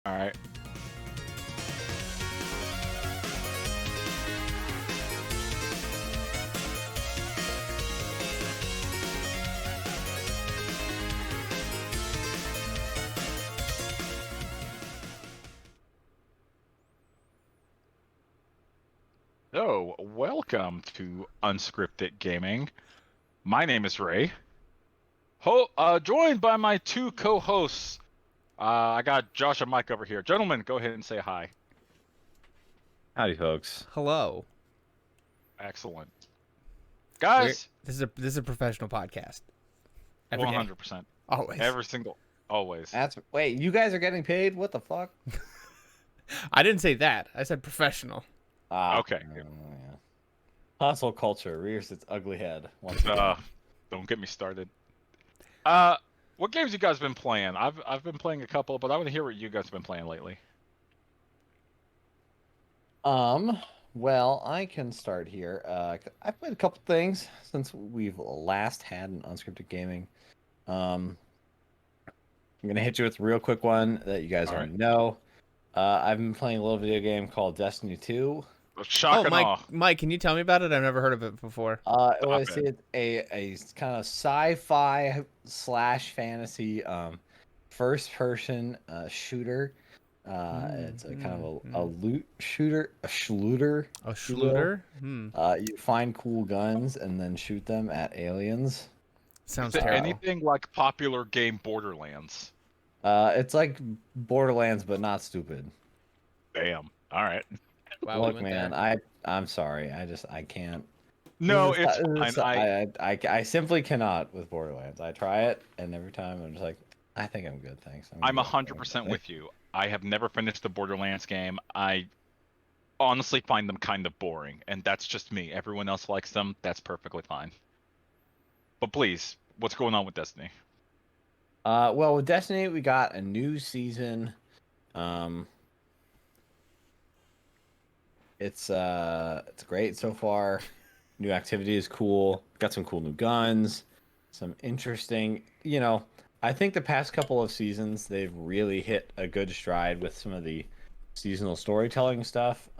All right. So, welcome to Unscripted Gaming. My name is Ray. Joined by my two co-hosts. I got Josh and Mike over here. Gentlemen, go ahead and say hi. Howdy, folks. Hello. Excellent. We're, Guys, this is a professional podcast. Every day. 100%. Always. Always. Wait, you guys are getting paid? What the fuck? I didn't say that. I said professional. Okay. Yeah. Hustle culture rears its ugly head once again. Don't get me started. What games you guys been playing? I've been playing a couple, but I want to hear what you guys have been playing lately. Well, I can start here. I've played a couple things since we've last had an unscripted gaming. I'm gonna hit you with a real quick one that you guys All already know. I've been playing a little video game called Destiny 2. Shock and awe. Mike, can you tell me about it? I've never heard of it before. Well, I Stop see it. it's a kind of sci-fi slash fantasy first-person shooter. It's a kind of a loot shooter, a schluter. A if you will. Schluter? You find cool guns and then shoot them at aliens. Sounds Is it terrible. anything like popular game Borderlands? It's like Borderlands, but not stupid. Damn. All right. Wow, we Look, went man, there. I'm sorry. I can't. No, This is- it's fine. I simply cannot with Borderlands. I try it, and every time I'm just like, I think I'm good, thanks. I'm good. 100% with you. I have never finished a Borderlands game. I honestly find them kind of boring, and that's just me. Everyone else likes them. That's perfectly fine. But please, what's going on with Destiny? Well, with Destiny, we got a new season. It's great so far. New activity is cool. Got some cool new guns. Some interesting, I think the past couple of seasons they've really hit a good stride with some of the seasonal storytelling stuff.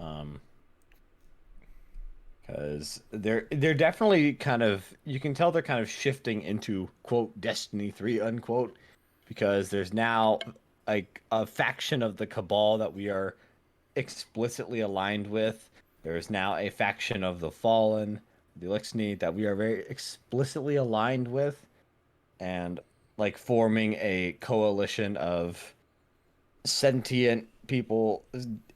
Because they're definitely kind of, you can tell they're kind of shifting into quote Destiny 3 unquote, because there's now like a faction of the Cabal that we are explicitly aligned with. There's now a faction of the Fallen, the Elixni, that we are very explicitly aligned with, and like forming a coalition of sentient people,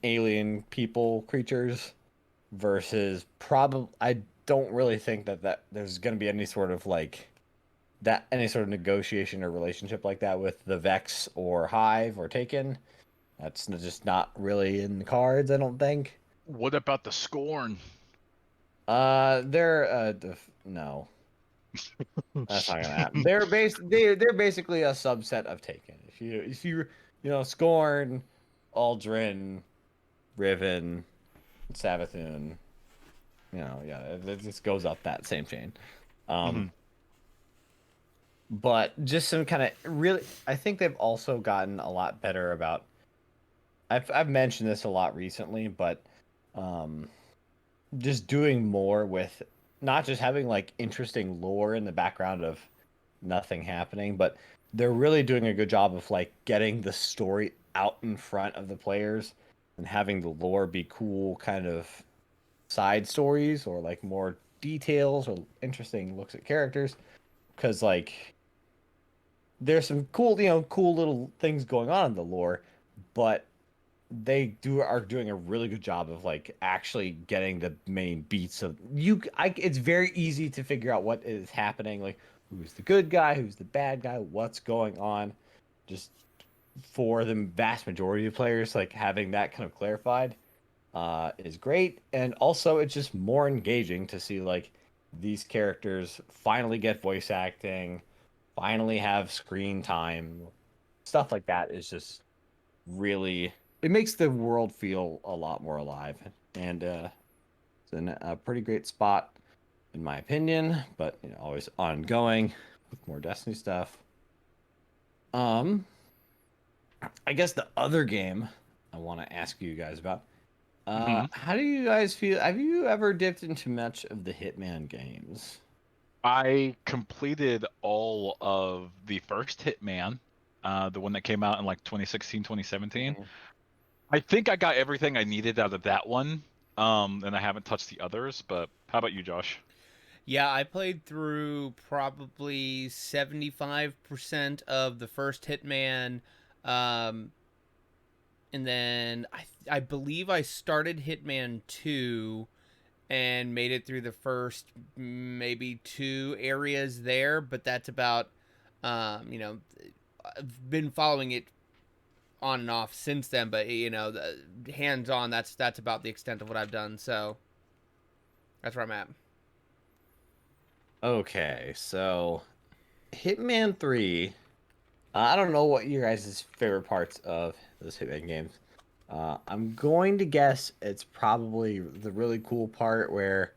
alien people, creatures versus probably I don't really think that there's going to be any sort of any sort of negotiation or relationship like that with the Vex or Hive or Taken. That's just not really in the cards, I don't think. What about the Scorn? They're no, that's not gonna happen. They're basically a subset of Taken. If you Scorn, Aldrin, Riven, Savathun, yeah, it just goes up that same chain. But just some kind of really, I think they've also gotten a lot better about. I've mentioned this a lot recently, but just doing more with not just having like interesting lore in the background of nothing happening, but they're really doing a good job of like getting the story out in front of the players and having the lore be cool kind of side stories or like more details or interesting looks at characters, because like there's some cool cool little things going on in the lore, but are doing a really good job of like actually getting the main beats of it's very easy to figure out what is happening, like who's the good guy, who's the bad guy, what's going on. Just for the vast majority of players, like having that kind of clarified is great. And also it's just more engaging to see like these characters finally get voice acting, finally have screen time. Stuff like that is just really, it makes the world feel a lot more alive, and it's in a pretty great spot in my opinion, but always ongoing with more Destiny stuff. I guess the other game I want to ask you guys about. Mhm. How do you guys feel? Have you ever dipped into much of the Hitman games? I completed all of the first Hitman, the one that came out in like 2016, 2017. Mhm. I think I got everything I needed out of that one, and I haven't touched the others. But how about you, Josh? Yeah, I played through probably 75% of the first Hitman. Um, and then I believe I started Hitman 2 and made it through the first maybe two areas there, but that's about, you know, I've been following it on and off since then, but hands on, that's about the extent of what I've done. So that's where I'm at. Okay, so Hitman 3. I don't know what your guys' favorite parts of those Hitman games. I'm going to guess it's probably the really cool part where,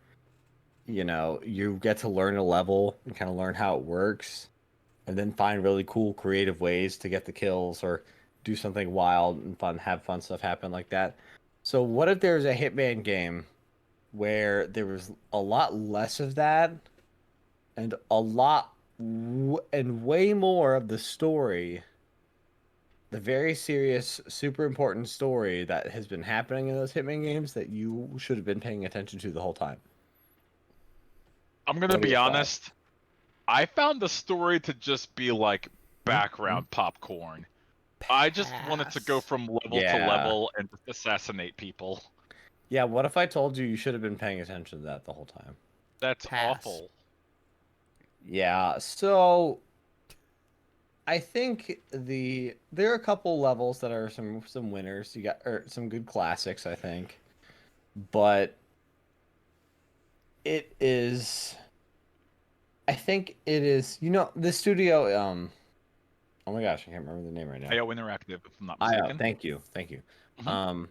you get to learn a level and kind of learn how it works, and then find really cool creative ways to get the kills or do something wild and fun, have fun stuff happen like that. So what if there's a Hitman game where there was a lot less of that and and way more of the story, the very serious, super important story that has been happening in those Hitman games that you should have been paying attention to the whole time? I'm gonna What are be your thoughts? honest. I found the story to just be like Mhm. background popcorn. I just wanted to go Pass. from level to Yeah. level and just assassinate people. Yeah, what if I told you you should have been paying attention to that the whole time? That's Pass. awful. Yeah, so I think there are a couple levels that are some winners. You got or some good classics, I think. But it is I think it is, the studio oh my gosh, I can't remember the name right now. IO Interactive, if I'm not IO, mistaken. thank you. Thank you. Hmm. Um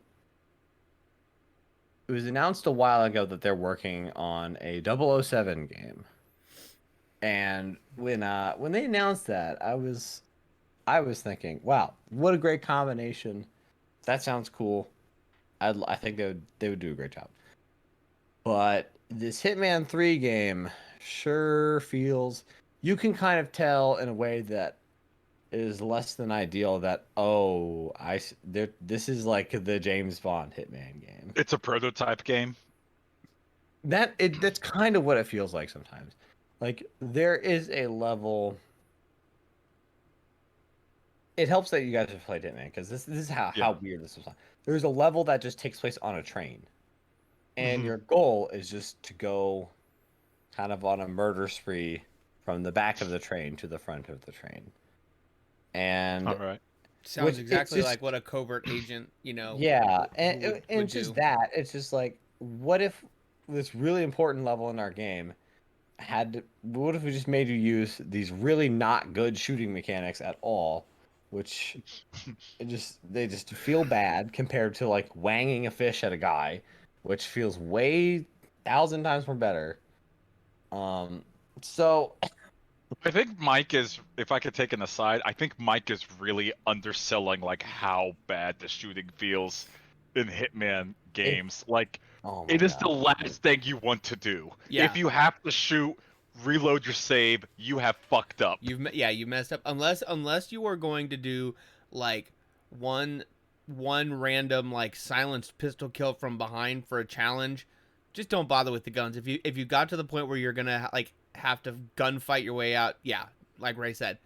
it was announced a while ago that they're working on a 007 game. And when they announced that, I was thinking, wow, what a great combination. That sounds cool. I think they would do a great job. But this Hitman 3 game sure feels, you can kind of tell in a way that is less than ideal that, this is like the James Bond Hitman game. It's a prototype game. That's kind of what it feels like sometimes. Like there is a level. It helps that you guys have played Hitman because this is how Yeah. weird this is. There's a level that just takes place on a train, and Hmm. your goal is just to go kind of on a murder spree from the back of the train to the front of the train. And All right. Sounds which it's exactly like just what a covert agent, yeah, who and would it's just do. that. It's just like, what if this really important level in our game what if we just made you use these really not good shooting mechanics at all, which they just feel bad compared to like wanging a fish at a guy, which feels way thousand times more better. Um, so I think Mike is, if I could take an aside, I think Mike is really underselling like how bad the shooting feels in Hitman it, games. Like, oh my it is the god, last thing you want to do. If Yeah, you have to shoot, reload your save, you have fucked up. you messed up. Unless you are going to do like one one random like silenced pistol kill from behind for a challenge, just don't bother with the guns. If you got to the point where you're gonna like have to gunfight your way out, yeah, like Ray said,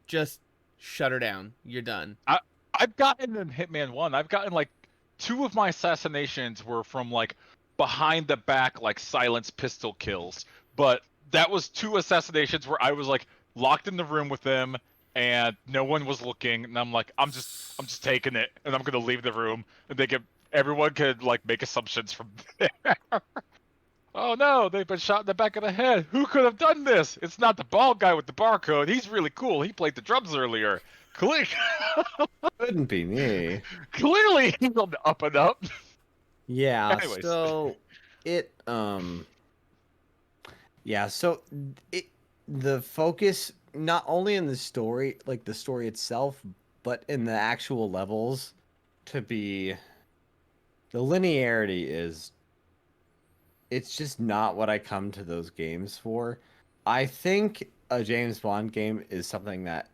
just shut her down. You're done. I I've gotten in Hitman 1, I've gotten like two of my assassinations were from like behind the back like silenced pistol kills. But that was two assassinations where I was like locked in the room with them and no one was looking and I'm just taking it and I'm going to leave the room and everyone could like make assumptions from there. Oh no, they've been shot in the back of the head. Who could have done this? It's not the bald guy with the barcode. He's really cool. He played the drums earlier. Click. couldn't be me. Clearly, he's on the up and up. Yeah, Anyways, so it yeah, so it the focus not only in the story, like the story itself, but in the actual levels, the linearity is, it's just not what I come to those games for. I think a James Bond game is something that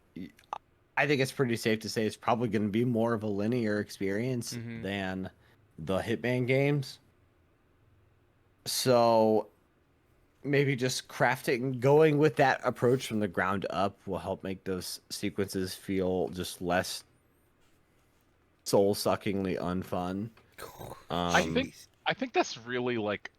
I think it's pretty safe to say it's probably going to be more of a linear experience Mm-hmm. than the Hitman games. So maybe just going with that approach from the ground up will help make those sequences feel just less soul-suckingly unfun. I think Jeez. I think that's really like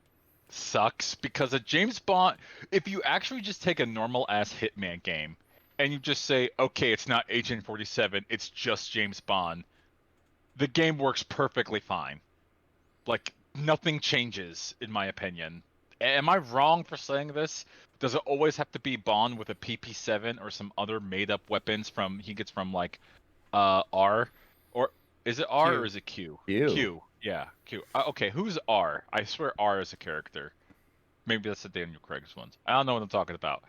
sucks because a James Bond, if you actually just take a normal ass Hitman game and you just say, okay, it's not Agent 47, it's just James Bond, the game works perfectly fine. Like nothing changes, in my opinion. Am I wrong for saying this? Does it always have to be Bond with a PP7 or some other made-up weapons from he gets from like R, or is it R or Q. is it Q? You. Q, yeah, Q. Okay, who's R? I swear R is a character. Maybe that's the Daniel Craig's ones. I don't know what I'm talking about.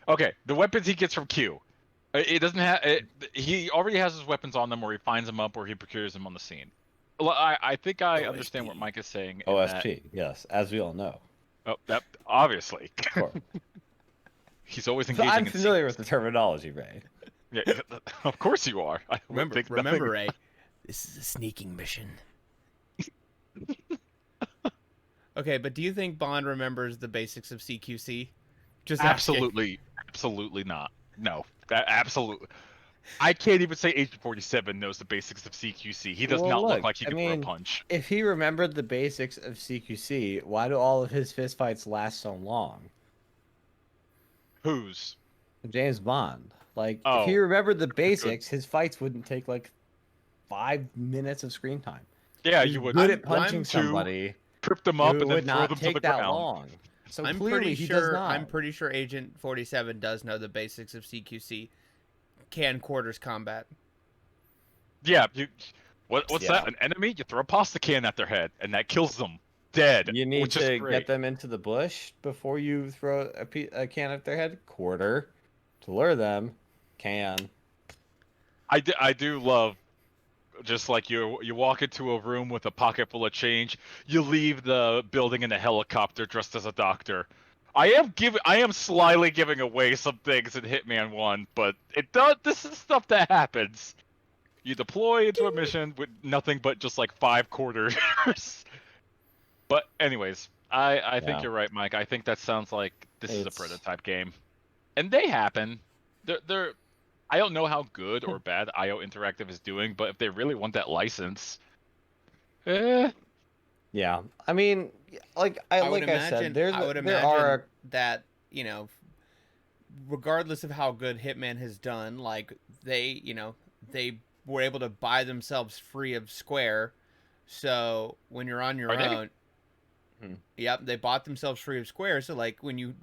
Okay, the weapons he gets from Q. It doesn't have. He already has his weapons on them, or he finds them up, or he procures them on the scene. I think I understand what OSP. Mike is saying in that. OSP, yes, as we all know. Oh, that obviously. Of course. He's always So I'm engaging in familiar with secrets. the terminology, Ray. Yeah, of course you are. I would think Remember, nothing. Ray. This is a sneaking mission. Okay, but do you think Bond remembers the basics of CQC? Just asking. Absolutely not. No, absolutely. I can't even say Agent 47 knows the basics of CQC. He does Well, not look look, like he I could throw a mean, punch. if he remembered the basics of CQC, why do all of his fistfights last so long? Who's? James Bond. Like, if he Oh, remembered the good. basics, his fights wouldn't take like 5 minutes of screen time. Yeah, He's you would good at punching I'm two, somebody. trip them It up, and then would throw not them to the take that ground. long. So I'm clearly pretty he does sure not. Agent 47 does know the basics of CQC. Can quarters combat. Yeah, what's Yeah. that? An enemy? You throw a pasta can at their head, and that kills them dead, You need which is to get great. them into the bush before you throw a can at their head. Quarter. To lure them. Can. I do love, just like you walk into a room with a pocket full of change, you leave the building in a helicopter dressed as a doctor. I am slyly giving away some things in Hitman 1, but it does this is stuff that happens. You deploy into a mission with nothing but just like 5 quarters. But anyways, I think Yeah. you're right, Mike. I think that sounds like this is a It's prototype game. And they happen. They're I don't know how good or bad IO Interactive is doing, but if they really want that license, eh, yeah. I mean, like I said, I would there imagine are that, regardless of how good Hitman has done, like they were able to buy themselves free of Square. So when you're on your are they? own, Hmm. yep, they bought themselves free of Square. So like when you're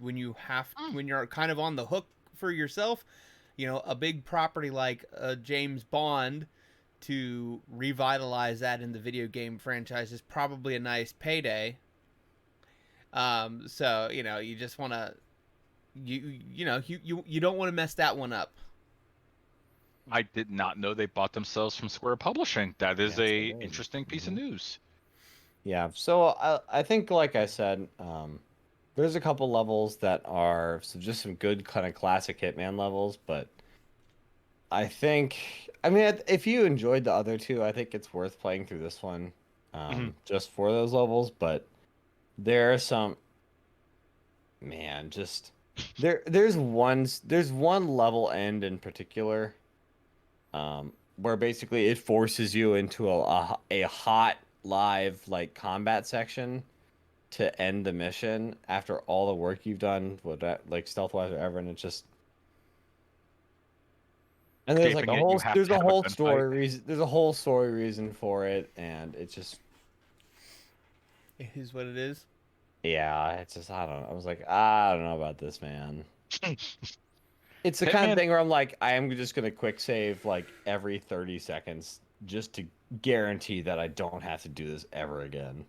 kind of on the hook for yourself, a big property like James Bond to revitalize that in the video game franchise is probably a nice payday. So you just want to you don't want to mess that one up. I did not know they bought themselves from Square Publishing. That is Yes, they a did. interesting piece of Mhm. news. Yeah. So I think, like I said, there's a couple levels that are just some good kind of classic Hitman levels, but I think, I mean, if you enjoyed the other two, I think it's worth playing through this one, Mhm. just for those levels. But there are some, man, just there's one level end in particular, where basically it forces you into a hot live like combat section to end the mission after all the work you've done with that, like stealth wise or ever, and it's just, and Escaping it, you have there's to a have a whole gunfight. story reason, there's a whole story reason for it, and it's just, It is what it is. yeah, it's just, I don't know. I was like, I don't know about this, man. It's the kind of Hitman, thing where I'm like, I am just gonna quick save like every 30 seconds just to guarantee that I don't have to do this ever again.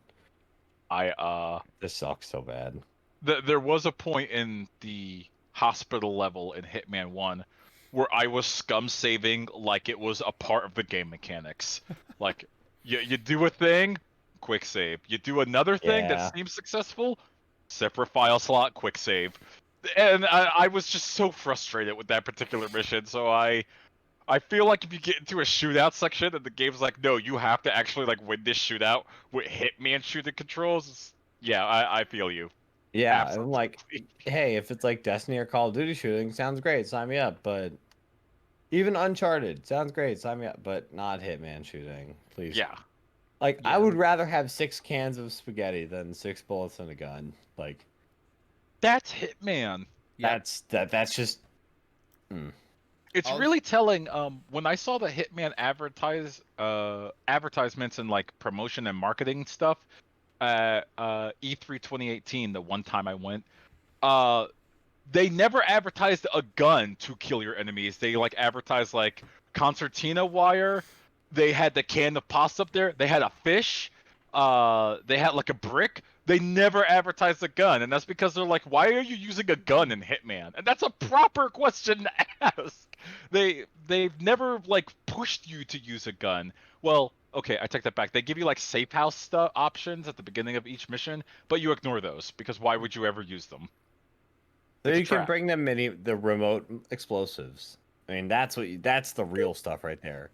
I This sucks so bad. there was a point in the hospital level in Hitman 1 where I was scum saving like it was a part of the game mechanics. Like you do a thing, quick save. You do another thing that Yeah. seems successful, separate file slot, quick save. And I was just so frustrated with that particular mission, so I feel like if you get into a shootout section and the game's like, no, you have to actually like win this shootout with Hitman shooting controls. Yeah, I feel you. Yeah, I'm like, Absolutely. hey, if it's like Destiny or Call of Duty shooting, sounds great, sign me up. But even Uncharted sounds great, sign me up. But not Hitman shooting, please. Yeah. Like, I Yeah. would rather have 6 cans of spaghetti than 6 bullets and a gun. Like, That's Hitman. Yeah. that's just. Mm. It's I'll- really telling. When I saw the Hitman advertisements and like promotion and marketing stuff at E3 2018, the one time I went, uh, they never advertised a gun to kill your enemies. They like advertised like concertina wire. They had the can of pasta up there. They had a fish. They had like a brick. They never advertised a gun, and that's because they're like, "Why are you using a gun in Hitman?" And that's a proper question to ask. They've never like pushed you to use a gun. Well, okay, I take that back. They give you like safe house stuff options at the beginning of each mission, but you ignore those because why would you ever use them? So It's a you can trap. bring them the remote explosives. I mean, that's the real stuff right there.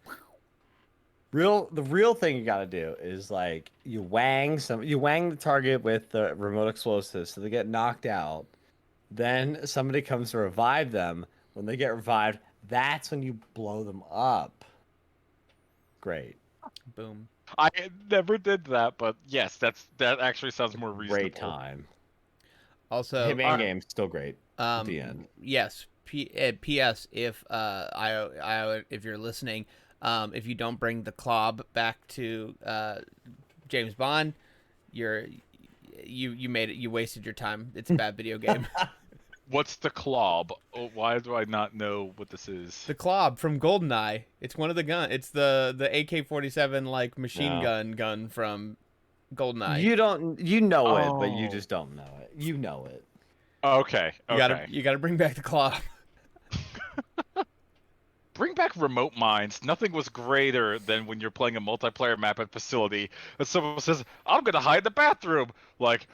The real thing you gotta do is like you wang the target with the remote explosives so they get knocked out. Then somebody comes to revive them. When they get revived, that's when you blow them up. Great. Boom. I never did that, but yes, that actually sounds more Great reasonable. time. Also, Hitman Alright. game's still great at the end. yes. P.S. If if you're listening, if you don't bring the clob back to James Bond, you made it. You wasted your time. It's a bad video game. What's the clob? Oh, why do I not know what this is? The clob from GoldenEye. It's one of the gun. It's the AK-47 like machine No. gun from GoldenEye. You know it, but you Oh. just don't know it. You know it. Okay, okay. You gotta bring back the clob. Bring back remote mines. Nothing was greater than when you're playing a multiplayer map at facility and someone says, "I'm gonna hide in the bathroom." Like,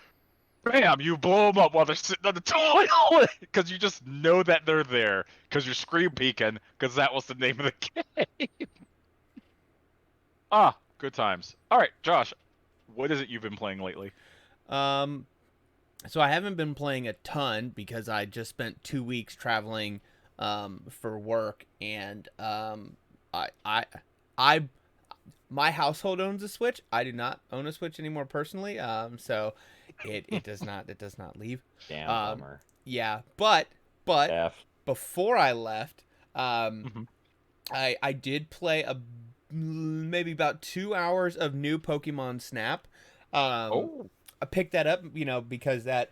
bam! You blow them up while they're sitting on the toilet because you just know that they're there because you're screen peeking because that was the name of the game. Ah, good times. All right, Josh, what is it you've been playing lately? So I haven't been playing a ton because I just spent 2 weeks traveling for work, and I my household owns a Switch. I do not own a Switch anymore personally. So it does not leave. Damn Um, bummer. yeah, but F. before I left, Mhm. I did play maybe about 2 hours of new Pokemon Snap. Oh, I picked that up, because uh,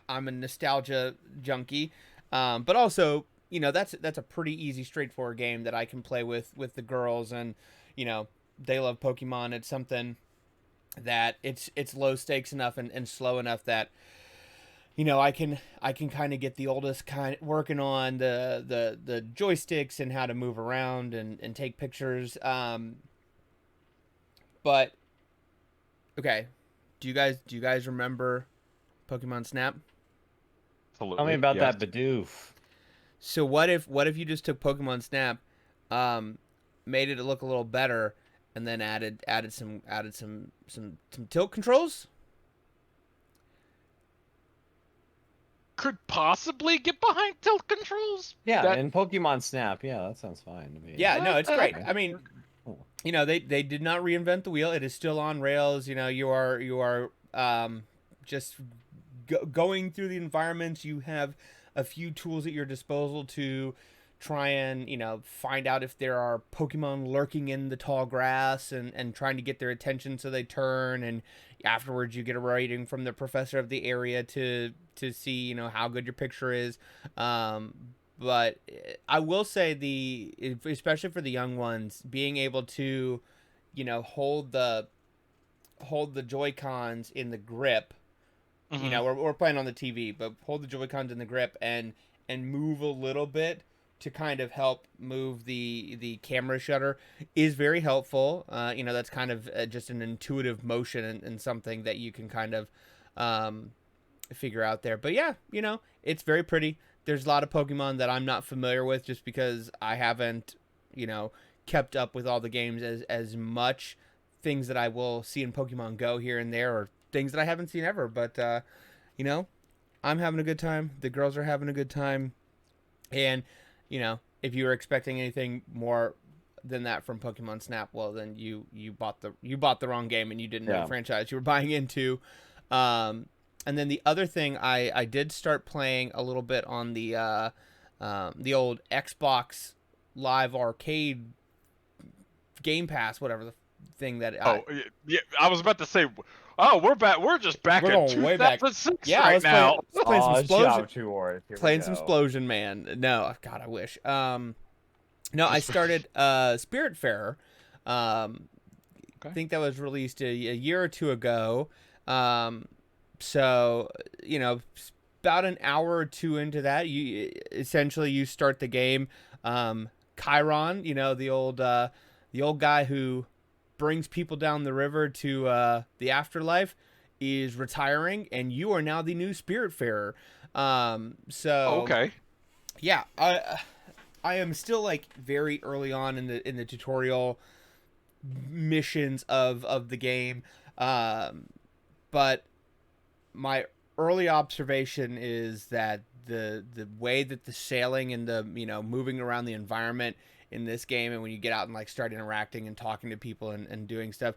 I'm a nostalgia junkie, but also, that's a pretty easy, straightforward game that I can play with the girls, and they love Pokemon. It's something that it's low stakes enough and slow enough that I can kind of get the oldest kind working on the joysticks and how to move around and take pictures. But okay, do you guys remember Pokemon Snap? absolutely. Tell me about yes. that Bidoof. So what if you just took Pokemon Snap, made it look a little better, and then added some tilt controls? Could possibly get behind tilt controls. Yeah, That and Pokemon Snap. Yeah, that sounds fine to me. Yeah, no, it's great. okay. I mean, Cool. they did not reinvent the wheel. It is still on rails. You are just going through the environments. You have a few tools at your disposal to try and find out if there are Pokemon lurking in the tall grass, and trying to get their attention so they turn. And afterwards, you get a rating from the professor of the area to see how good your picture is. But I will say, especially for the young ones, being able to hold the Joy Cons in the grip. Mhm. We're playing on the TV, but hold the Joy Cons in the grip and and move a little bit to kind of help move the camera shutter is very helpful. That's kind of just an intuitive motion and something that you can kind of figure out there. But yeah, it's very pretty. There's a lot of Pokemon that I'm not familiar with just because I haven't, kept up with all the games as much. Things that I will see in Pokemon Go here and there, or things that I haven't seen ever. But, I'm having a good time. The girls are having a good time. And, if you were expecting anything more than that from Pokemon Snap, well, then you bought the wrong game and you didn't know the franchise you were buying into. And then the other thing, I did start playing a little bit on the old Xbox Live Arcade Game Pass, whatever the thing that. Yeah, I was about to say. Oh, we're back. We're just back in 2006 right now. Let's play some Explosion. Playing some Explosion, man. No, God, I wish. No, I started Spiritfarer. I think that was released a year or two ago. So, about an hour or two into that, you start the game. Chiron, the old guy who brings people down the river to the afterlife, is retiring, and you are now the new Spiritfarer. Okay. Yeah, I am still like very early on in the tutorial missions of the game, but my early observation is that the way that the sailing and the moving around the environment in this game, and when you get out and like start interacting and talking to people and doing stuff,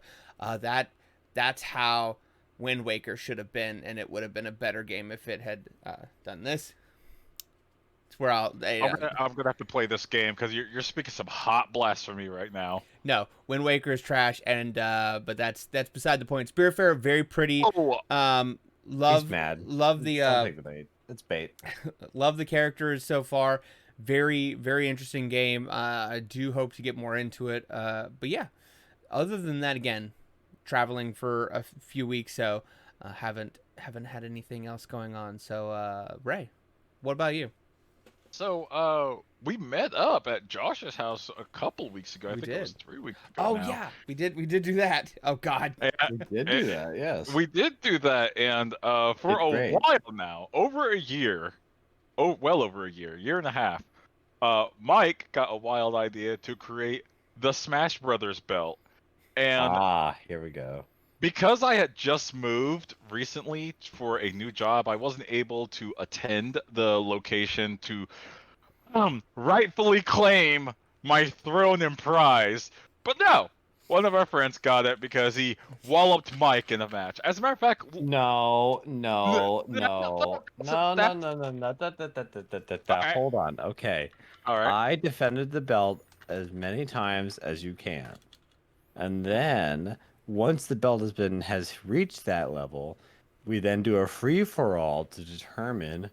that's how Wind Waker should have been, and it would have been a better game if it had done this. It's where I'm gonna have to play this game because you're speaking some hot blasphemy right now. No, Wind Waker is trash, and but that's beside the point. Spiritfarer, very pretty. He's mad. Love the Don't take the bait. It's bait. Love the characters so far. Very, very interesting game. I do hope to get more into it. But yeah, other than that, again, traveling for a few weeks, so haven't had anything else going on. So Ray, what about you? So we met up at Josh's house a couple weeks ago. I think it was 3 weeks ago. Oh now. Yeah, we did do that. Oh God, we did do that. Yes, we did do that, and for a while now, over a year, well over a year and a half. Mike got a wild idea to create the Smash Brothers belt. And here we go. Because I had just moved recently for a new job, I wasn't able to attend the location to rightfully claim my throne and prize. But no, one of our friends got it because he walloped Mike in a match. As a matter of fact, no. Hold on. Okay. All right. I defended the belt as many times as you can, and then once the belt has reached that level, we then do a free for all to determine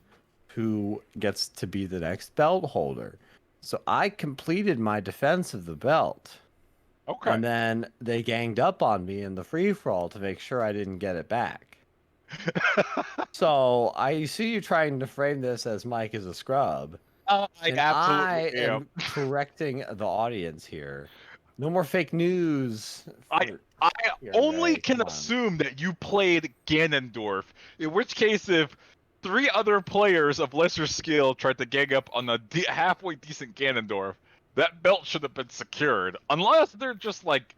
who gets to be the next belt holder. So I completed my defense of the belt. Okay. And then they ganged up on me in the free for all to make sure I didn't get it back. So I see you trying to frame this as Mike is a scrub. I absolutely am correcting the audience here. No more fake news. I only can assume that you played Ganondorf. In which case, if 3 other players of lesser skill tried to gang up on a halfway decent Ganondorf, that belt should have been secured. Unless they're just like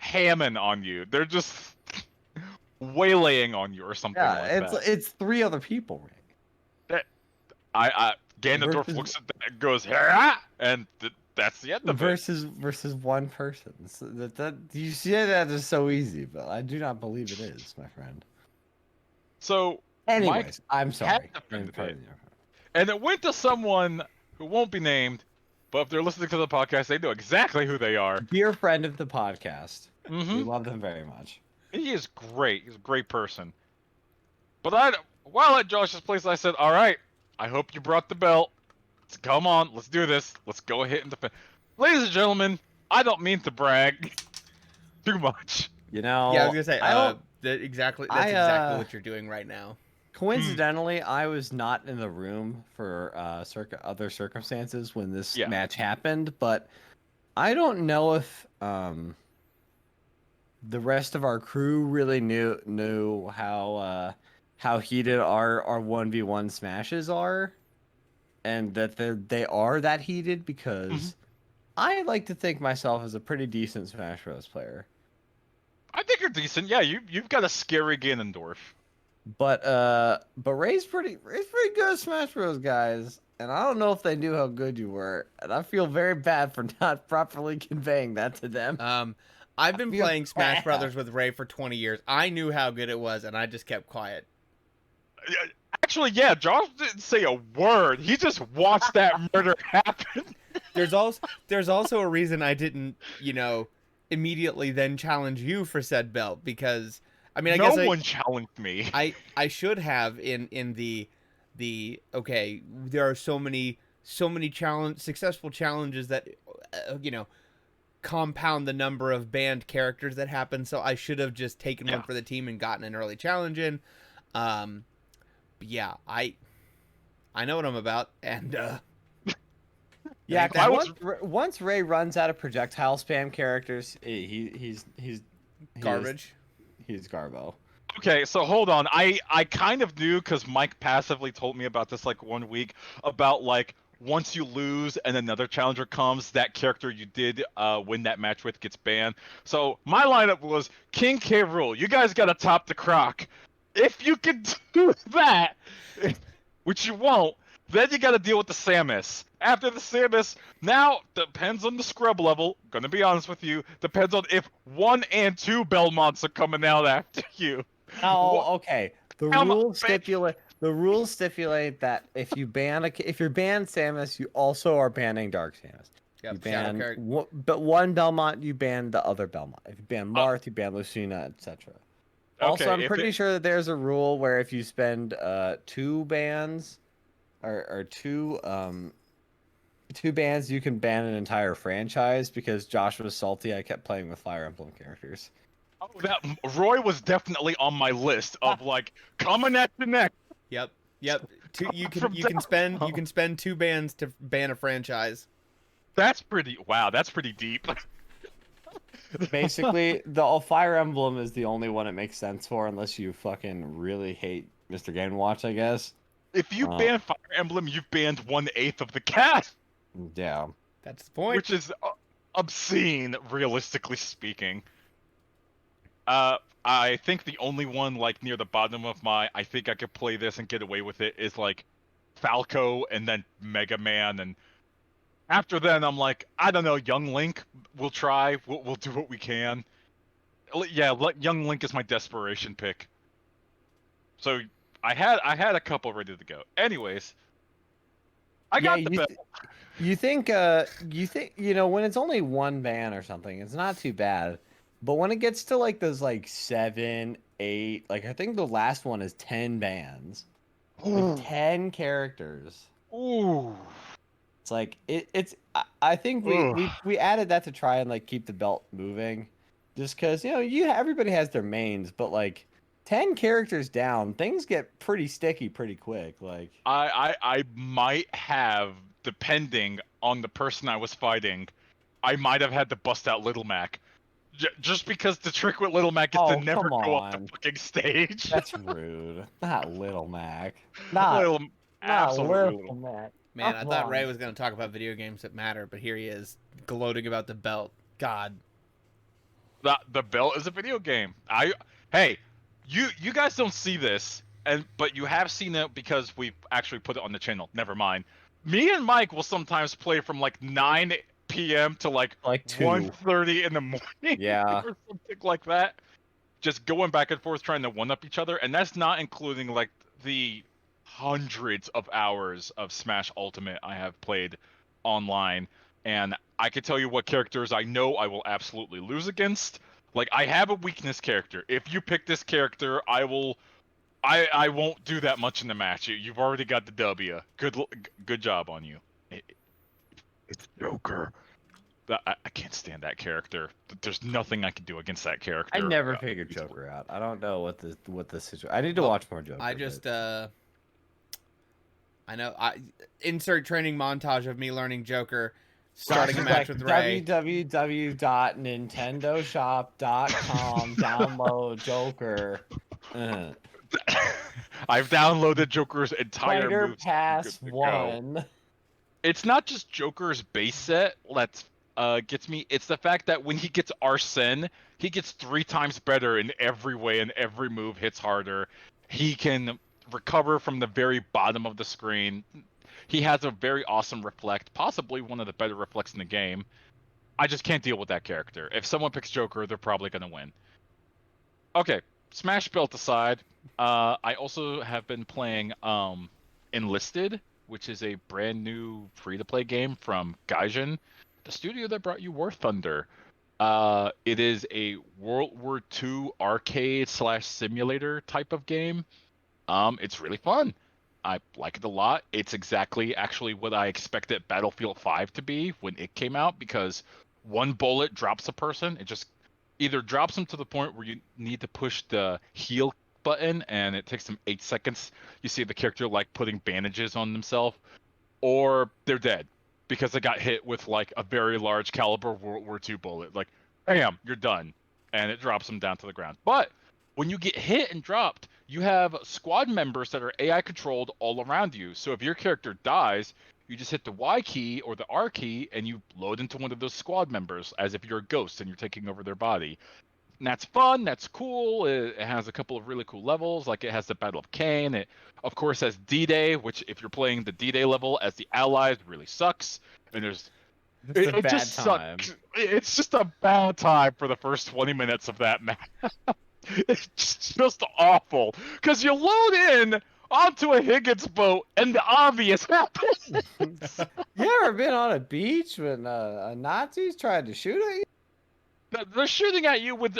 hamming on you. They're just waylaying on you or something like that. It's 3 other people, Rick. Ganondorf looks at that and goes, "Hurrah!" and that's the end of it. Versus one person. So that you see that is so easy, but I do not believe it is, my friend. So, anyways, Mike I'm sorry. And it went to someone who won't be named, but if they're listening to the podcast, they know exactly who they are. Dear friend of the podcast. Mm-hmm. We love them very much. He is great. He's a great person. But while at Josh's place, I said, all right, I hope you brought the belt. Come on, let's do this. Let's go ahead and defend. Ladies and gentlemen, I don't mean to brag too much. Yeah, I was gonna say that's exactly what you're doing right now. Coincidentally, I was not in the room for other circumstances when this Yeah. match happened, but I don't know if the rest of our crew really knew how heated our 1v1 smashes are, and that they are that heated, because I like to think myself as a pretty decent Smash Bros. Player. I think you're decent. Yeah, you've got a scary Ganondorf. But Ray's pretty good at Smash Bros. Guys, and I don't know if they knew how good you were, and I feel very bad for not properly conveying that to them. I've been feel playing Smash bad. Brothers with Ray for 20 years. I knew how good it was, and I just kept quiet. Yeah, actually, yeah, Josh didn't say a word. He just watched that murder happen. There's also a reason I didn't, immediately then challenge you for said belt, because I mean, I No guess one challenged me. I should have in the okay, there are so many successful challenges that compound the number of banned characters that happen, so I should have just taken one for the team and gotten an early challenge in. But yeah, I know what I'm about, and Yeah, that once Ray runs out of projectile spam characters, he's garbage. He's Garbo. Okay, so hold on. I kind of knew because Mike passively told me about this like 1 week about like once you lose and another challenger comes, that character you did win that match with gets banned. So my lineup was King K. Rool. You guys got to top the croc. If you can do that, which you won't, then you got to deal with the Samus. After the Samus, now depends on the scrub level. Gonna be honest with you, depends on if 1 and 2 Belmonts are coming out after you. Oh, okay. The Come on, rules stipulate that if you're banned Samus, you also are banning Dark Samus. Yep, You ban Shadow but one Belmont, you ban the other Belmont. If you ban Marth, you ban Lucina, etc. Also, Okay, I'm pretty sure that there's a rule where if you spend 2 bans or two bans, you can ban an entire franchise, because Josh was salty I kept playing with Fire Emblem characters. that Roy was definitely on my list of like coming at the neck. Yep. You From can spend 2 bans to ban a franchise. That's pretty. Wow, that's pretty deep. Basically, the Fire Emblem is the only one it makes sense for, unless you fucking really hate Mr. Game Watch, I guess. If you ban Fire Emblem, you've banned 1/8 of the cast, Yeah. That's the point. which is obscene, realistically speaking. I think the only one like near the bottom of my I think I could play this and get away with it is like Falco and then Mega Man, and after then I'm like, I don't know, Young Link. We'll try. We'll do what we can. Yeah, Young Link is my desperation pick. So I had a couple ready to go. Anyways, I got the belt. You think when it's only 1 ban or something, it's not too bad. But when it gets to like those like 7, 8, like I think the last one is 10 bans. Like 10 characters. Ooh. It's like I think we added that to try and like keep the belt moving. Just cuz everybody has their mains, but like 10 characters down, things get pretty sticky pretty quick. Like I might have, depending on the person I was fighting, I might have had to bust out Little Mac. Just because the trick with Little Mac is to never go off the fucking stage. That's rude. Not Little Mac. Absolutely Little Mac. Man, I thought Ray was going to talk about video games that matter, but here he is gloating about the belt. God. The belt is a video game. Hey, you guys don't see this, but you have seen it because we actually put it on the channel. Never mind. Me and Mike will sometimes play from like 9 p.m. to like 1:30 in the morning. Yeah. Or something like that. Just going back and forth trying to one-up each other, and that's not including like the hundreds of hours of Smash Ultimate I have played online. And I can tell you what characters I know I will absolutely lose against. Like, I have a weakness character. If you pick this character, I won't do that much in the match. You've already got the W. Good job on you. It's Joker. I can't stand that character. There's nothing I can do against that character. I never figured Joker out. I don't know what the situation. I need to Well, watch more Joker. I just I know I insert training montage of me learning Joker, starting a match with Ray. www.nintendoshop.com. Download Joker. I've downloaded Joker's entire Fighter moves. Pass Good to go. 1. It's not just Joker's base set that's gets me. It's the fact that when he gets Arsene, he gets 3 times better in every way, and every move hits harder. He can recover from the very bottom of the screen. He has a very awesome reflect, possibly one of the better reflects in the game. I just can't deal with that character. If someone picks Joker, they're probably gonna win. Okay, Smash built aside, I also have been playing Enlisted, which is a brand new free-to-play game from Gaijin, the studio that brought you War Thunder. It is a World War II arcade / simulator type of game. It's really fun. I like it a lot. It's exactly actually what I expected Battlefield 5 to be when it came out, because one bullet drops a person. It just either drops them to the point where you need to push the heal button and it takes them 8 seconds. You see the character like putting bandages on themselves, or they're dead because they got hit with like a very large caliber World War II bullet. Like, bam, you're done. And it drops them down to the ground. But when you get hit and dropped, you have squad members that are AI controlled all around you. So if your character dies, you just hit the Y key or the R key and you load into one of those squad members as if you're a ghost and you're taking over their body. And that's fun. That's cool. It has a couple of really cool levels. Like it has the Battle of Kane. It, of course, has D-Day, which if you're playing the D-Day level as the Allies, really sucks. And there's It's a it bad just time. sucks. It's just a bad time for the first 20 minutes of that match. It's just awful because you load in onto a Higgins boat and the obvious happens. You ever been on a beach when Nazis tried to shoot at you? They're shooting at you with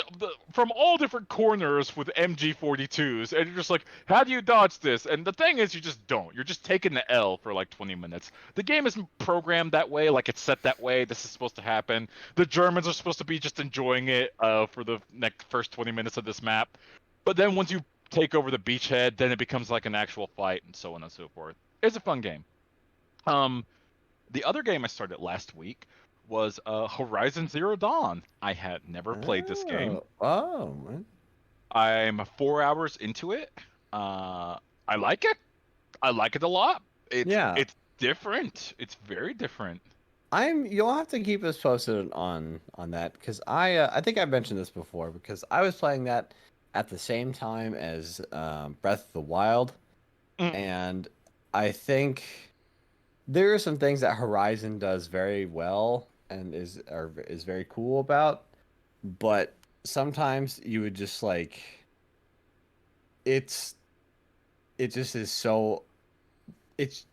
from all different corners with MG42s, and you're just like, how do you dodge this? And the thing is, you just don't. You're just taking the L for like 20 minutes. The game isn't programmed that way, like it's set that way. This is supposed to happen. The Germans are supposed to be just enjoying it for the next first 20 minutes of this map. But then once you take over the beachhead, then it becomes like an actual fight, and so on and so forth. It's a fun game. The other game I started last week was Horizon Zero Dawn. I had never played this game. Oh, man. I'm 4 hours into it. I like it. I like it a lot. It's different. It's very different. You'll have to keep us posted on that, because I think I mentioned this before, because I was playing that at the same time as Breath of the Wild, and I think there are some things that Horizon does very well and is very cool about, but sometimes you would just like it just is so it's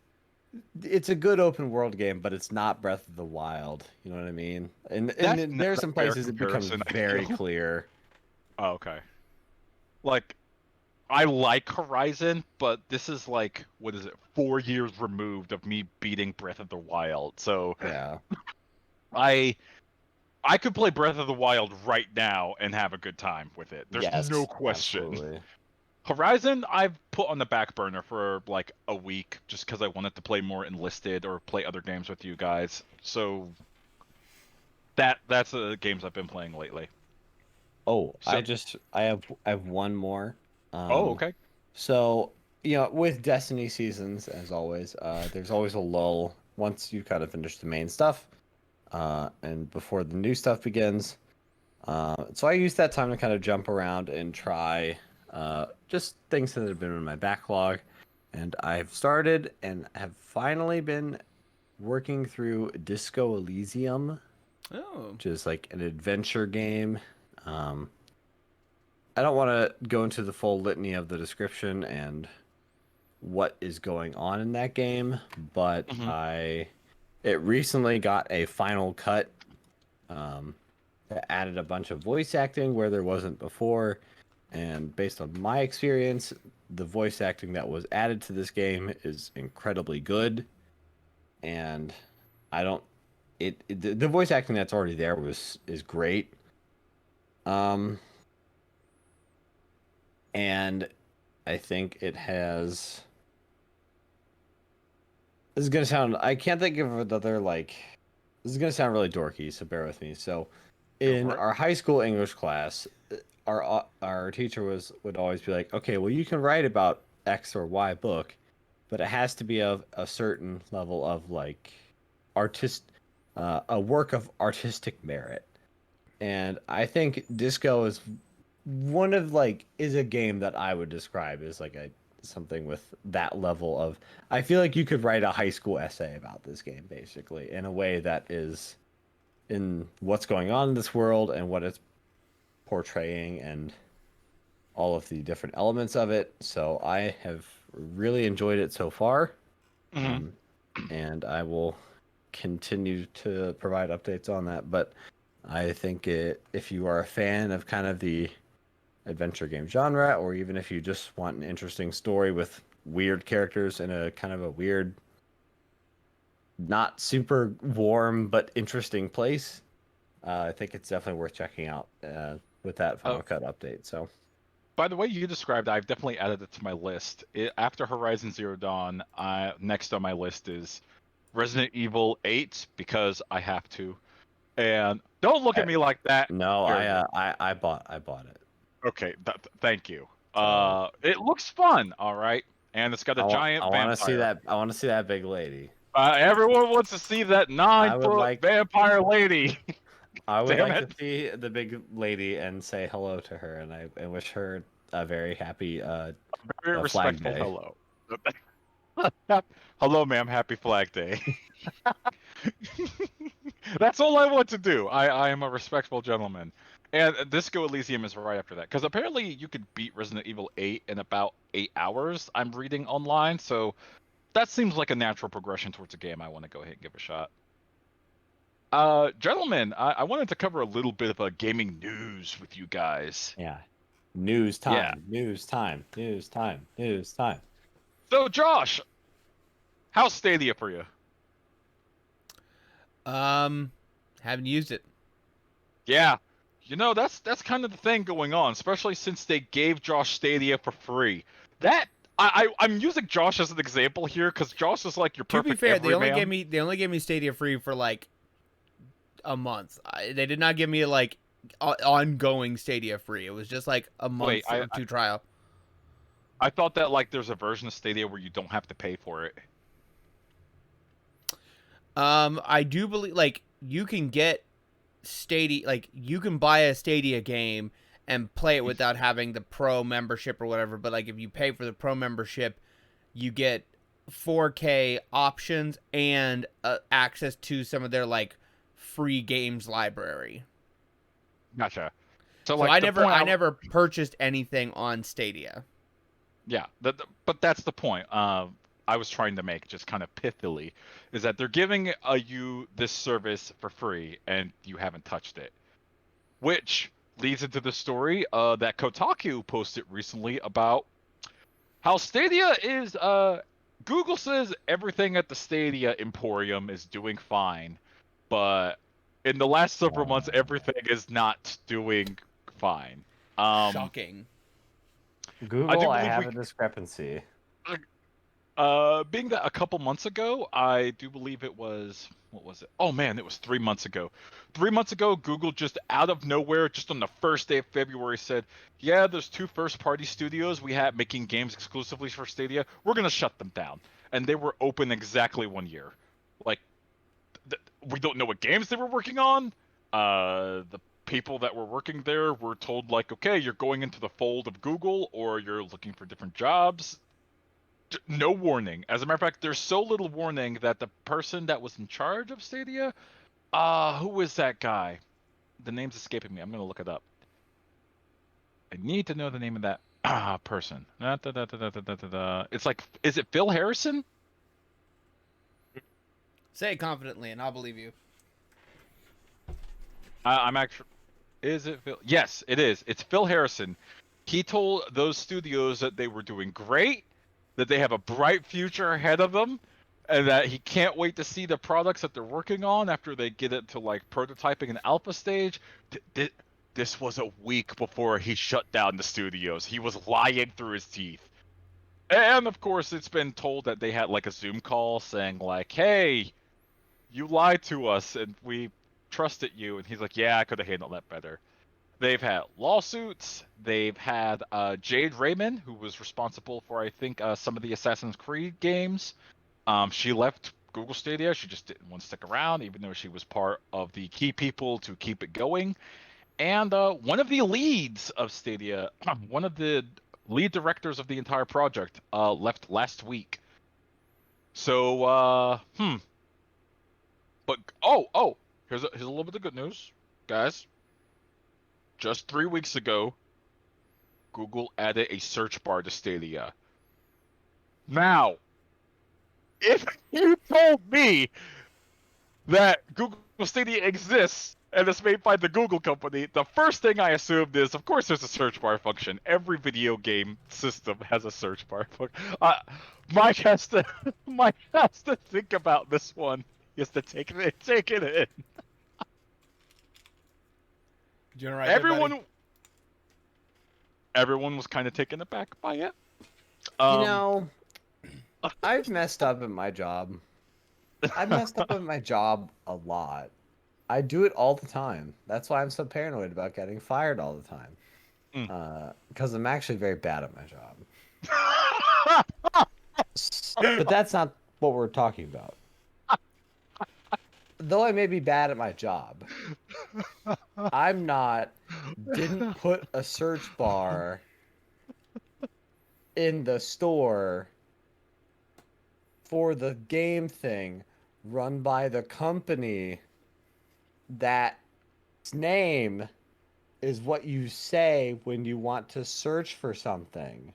a good open world game, but it's not Breath of the Wild. You know what I mean? And there's some places it becomes very clear. Oh, okay. Like, I like Horizon, but this is like, what is it, 4 years removed of me beating Breath of the Wild. So Yeah. I could play Breath of the Wild right now and have a good time with it. There's no question. Absolutely. Horizon, I've put on the back burner for like a week just because I wanted to play more Enlisted or play other games with you guys. So that's the games I've been playing lately. Oh, I have one more. Okay. So, with Destiny seasons, as always, there's always a lull once you kind of finish the main stuff, and before the new stuff begins. So I use that time to kind of jump around and try just things that have been in my backlog. And I've started and have finally been working through Disco Elysium, which is like an adventure game. I don't want to go into the full litany of the description and what is going on in that game, but it recently got a final cut that added a bunch of voice acting where there wasn't before, and based on my experience, the voice acting that was added to this game is incredibly good, and the voice acting that's already there is great. And I think it has. This is gonna sound. I can't think of another like. This is gonna sound really dorky, so bear with me. So, Go in for it. our high school English class, our teacher would always be like, okay, well you can write about X or Y book, but it has to be of a certain level of like a work of artistic merit. And I think Disco is one of like is a game that I would describe as like a something with that level of I feel like you could write a high school essay about this game basically in a way that is in what's going on in this world and what it's portraying and all of the different elements of it. So I have really enjoyed it so far. Mhm. And I will continue to provide updates on that. But I think if you are a fan of kind of the adventure game genre, or even if you just want an interesting story with weird characters in a kind of a weird, not super warm but interesting place, I think it's definitely worth checking out with that Uh, Final Cut update. So by the way you described, I've definitely added it to my list. After Horizon Zero Dawn, next on my list is Resident Evil 8 because I have to. And don't look I, at me like that. no, Very good. I bought it. Okay, thank you. So It looks fun, all right, and it's got a I giant want to see vampire. that. I want to see that big lady. Everyone wants to see that I would 9-foot like vampire lady. I would Damn like it! to see the big lady and say hello to her, and I wish her a very happy Very Flag respectful Day. hello. Hello, ma'am. Happy Flag Day. That's all I want to do. I am a respectful gentleman. And Disco Elysium is right after that. Because apparently you could beat Resident Evil 8 in about 8 hours, I'm reading online. So that seems like a natural progression towards a game I want to go ahead and give a shot. Gentlemen, I wanted to cover a little bit of gaming news with you guys. Yeah. News Yeah. time. News time. News time. News time. So, Josh, how's Stadia for you? Haven't used it. Yeah. You know, that's kind of the thing going on, especially since they gave Josh Stadia for free. That I'm using Josh as an example here because Josh is like your To be perfect fair, everyman. they only gave me Stadia free for like a month. They did not give me like ongoing Stadia free. It was just like a Wait, month or two trial. I thought that like there's a version of Stadia where you don't have to pay for it. I do believe like you can get Stadia, like you can buy a Stadia game and play it without having the pro membership or whatever. But like if you pay for the pro membership, you get 4K options and access to some of their like free games library. Gotcha. So like I the never point I never purchased anything on Stadia. Yeah, but that's the point. I was trying to make just kind of pithily, is that they're giving you this service for free and you haven't touched it, which leads into the story that Kotaku posted recently about how Stadia is. Google says everything at the Stadia Emporium is doing fine, but in the last several months, everything is not doing fine. Shocking. I Google, do I believe have a discrepancy. being that a couple months ago, I do believe it was, what was it? Oh man, it was 3 months ago. 3 months ago, Google just out of nowhere, just on the first day of February, said, "Yeah, there's two first-party studios we have making games exclusively for Stadia. We're gonna shut them down." And they were open exactly 1 year. Like, we don't know what games they were working on. The people that were working there were told, like, "Okay, you're going into the fold of Google, or you're looking for different jobs." No warning. As a matter of fact, there's so little warning that the person that was in charge of Stadia, who was that guy? The name's escaping me. I'm gonna look it up. I need to know the name of that person. It's like, is it Phil Harrison? Say it confidently, and I'll believe you. I'm actually. Is it Phil? Yes, it is. It's Phil Harrison. He told those studios that they were doing great, that they have a bright future ahead of them, and that he can't wait to see the products that they're working on after they get it to like prototyping and alpha stage. This was a week before he shut down the studios. He was lying through his teeth. And of course, it's been told that they had like a Zoom call saying like, "Hey, you lied to us and we trusted you." And he's like, "Yeah, I could have handled that better." They've had lawsuits. They've had Jade Raymond, who was responsible for, I think, some of the Assassin's Creed games. She left Google Stadia. She just didn't want to stick around, even though she was part of the key people to keep it going. And one of the leads of Stadia, one of the lead directors of the entire project, left last week. So, But here's a little bit of good news, guys. Just 3 weeks ago, Google added a search bar to Stadia. Now, if you told me that Google Stadia exists and it's made by the Google company, the first thing I assumed is, of course, there's a search bar function. Every video game system has a search bar function. Mike has to, Mike has to think about this one. He has to take it in. Do you want to write that, buddy? Everyone was kind of taken aback by it. You know, I've messed up at my job. I've messed up at my job a lot. I do it all the time. That's why I'm so paranoid about getting fired all the time. Because I'm actually very bad at my job. But that's not what we're talking about. Though I may be bad at my job, didn't put a search bar in the store for the game thing run by the company that's name is what you say when you want to search for something.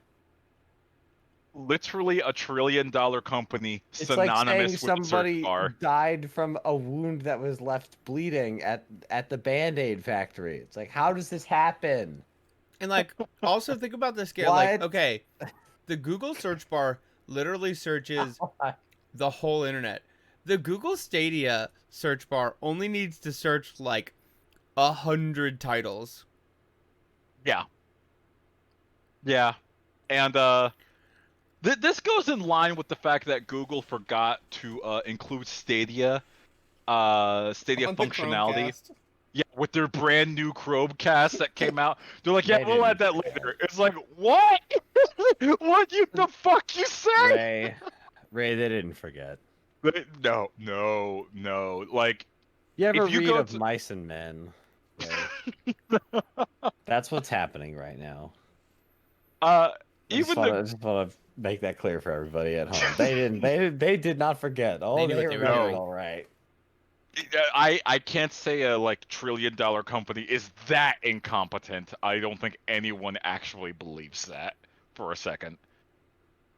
Literally $1 trillion company It's like saying synonymous with the search somebody bar. died from a wound that was left bleeding at the Band-Aid factory. It's like, how does this happen? And like, also think about this scale. Like, okay, the Google search bar literally searches the whole internet. The Google Stadia search bar only needs to search like 100 titles. Yeah. And this goes in line with the fact that Google forgot to include Stadia functionality. Yeah, with their brand new Chromecast that came out. They're like, yeah, we'll add that later. It's like, what? What the fuck you say? Ray, they didn't forget. No. Like, you ever if you read go of Mice and Men? Ray? That's what's happening right now. I just want to make that clear for everybody at home. They didn't. They did not forget. Oh, they remembered all right. I can't say a like $1 trillion company is that incompetent. I don't think anyone actually believes that for a second.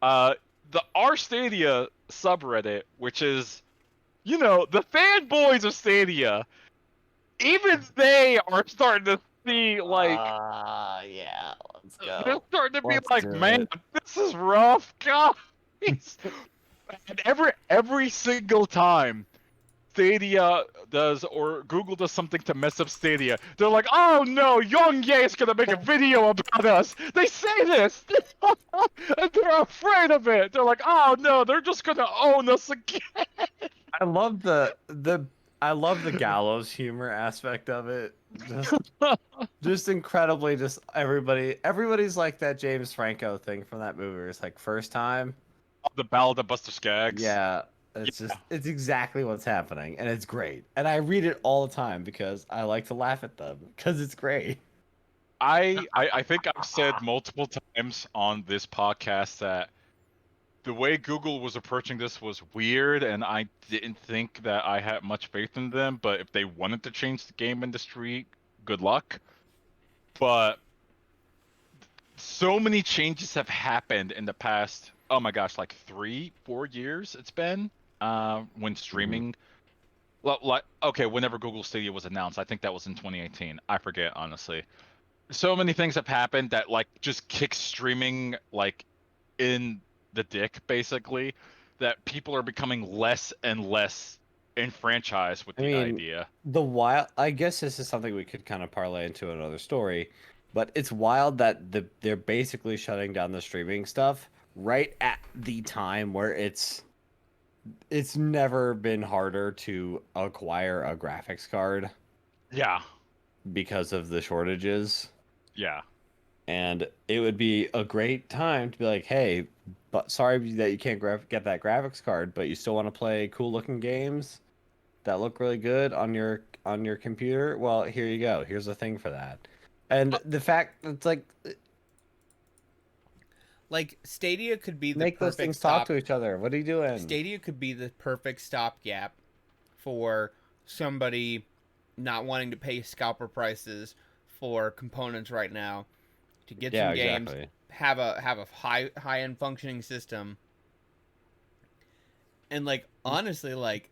The R Stadia subreddit, which is, you know, the fanboys of Stadia, even they are starting to see like, yeah, let's go. They're starting to be like, man, this is rough, guys. And every single time Stadia does or Google does something to mess up Stadia, they're like, oh no, Young Ye is gonna make a video about us. They say this, and they're afraid of it. They're like, oh no, they're just gonna own us again. I love I love the gallows humor aspect of it. Just incredibly, just everybody's like that James Franco thing from that movie. It's like first time. The Ballad of Buster Scaggs. Yeah. It's exactly what's happening, and it's great. And I read it all the time because I like to laugh at them because it's great. I think I've said multiple times on this podcast that the way Google was approaching this was weird, and I didn't think that I had much faith in them. But if they wanted to change the game industry, good luck. But so many changes have happened in the past, oh my gosh, like 3-4 years it's been, when streaming, like, okay, whenever Google Stadia was announced, I think that was in 2018. I forget, honestly. So many things have happened that like just kick streaming like in the dick, basically. that people are becoming less and less enfranchised with I the mean, idea. I guess this is something we could kind of parlay into another story, but it's wild that they're basically shutting down the streaming stuff right at the time where it's never been harder to acquire a graphics card Yeah, because of the shortages. yeah. And it would be a great time to be like, hey, but sorry that you can't get that graphics card, but you still want to play cool looking games that look really good on your computer. Well, here you go. Here's a thing for that. And the fact it's Like Stadia could be the make those perfect things talk stop. to each other. What are you doing? Stadia could be the perfect stopgap for somebody not wanting to pay scalper prices for components right now to get Yeah, some games, exactly. have a high end functioning system, and like honestly, like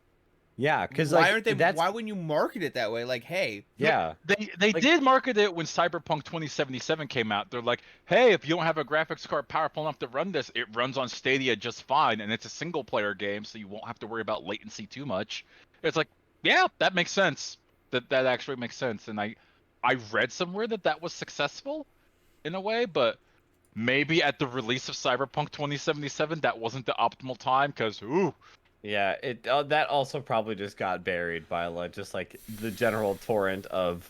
Yeah, because why like aren't they? that's Why wouldn't you market it that way? Like, hey, yeah, They like did market it when Cyberpunk 2077 came out. They're like, hey, if you don't have a graphics card powerful enough to run this, it runs on Stadia just fine, and it's a single player game, so you won't have to worry about latency too much. It's like, yeah, that makes sense. That actually makes sense. And I read somewhere that that was successful in a way, but maybe at the release of Cyberpunk 2077, that wasn't the optimal time because ooh, yeah. It that also probably just got buried by like just like the general torrent of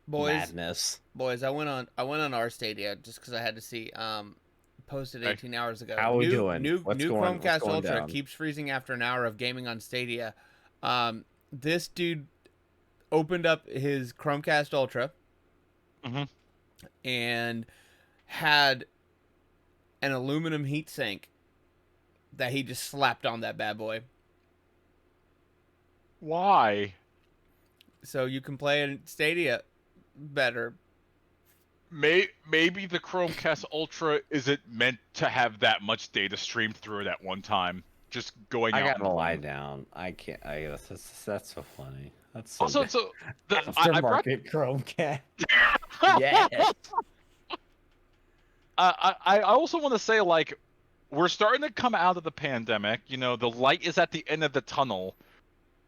boys, madness. boys, I went on our Stadia just because I had to see. Posted okay, 18 hours ago. How are we doing? What's New what's Chromecast going Ultra down? keeps freezing after an hour of gaming on Stadia. This dude opened up his Chromecast Ultra hmm and had an aluminum heatsink that he just slapped on that bad boy. why? So you can play in Stadia better. Maybe the Chromecast Ultra isn't meant to have that much data streamed through it at one time, just going I out and gotta lie playing. down. I can't. That's so funny. That's so Also, good. so I brought Aftermarket Chromecast. Yes. I also want to say like we're starting to come out of the pandemic. You know, the light is at the end of the tunnel.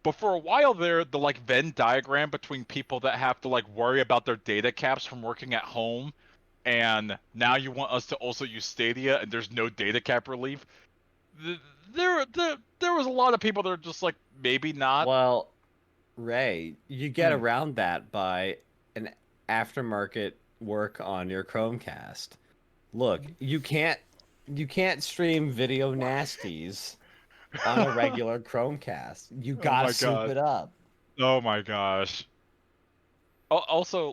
But for a while there, the like Venn diagram between people that have to like worry about their data caps from working at home, and now you want us to also use Stadia, and there's no data cap relief. th- there was a lot of people that are just like maybe not. Well, Ray, you get Hmm. around that by an aftermarket work on your Chromecast. Look, you can't stream video nasties on a regular Chromecast. You Oh gotta my soup god. it up. Oh my gosh. Also,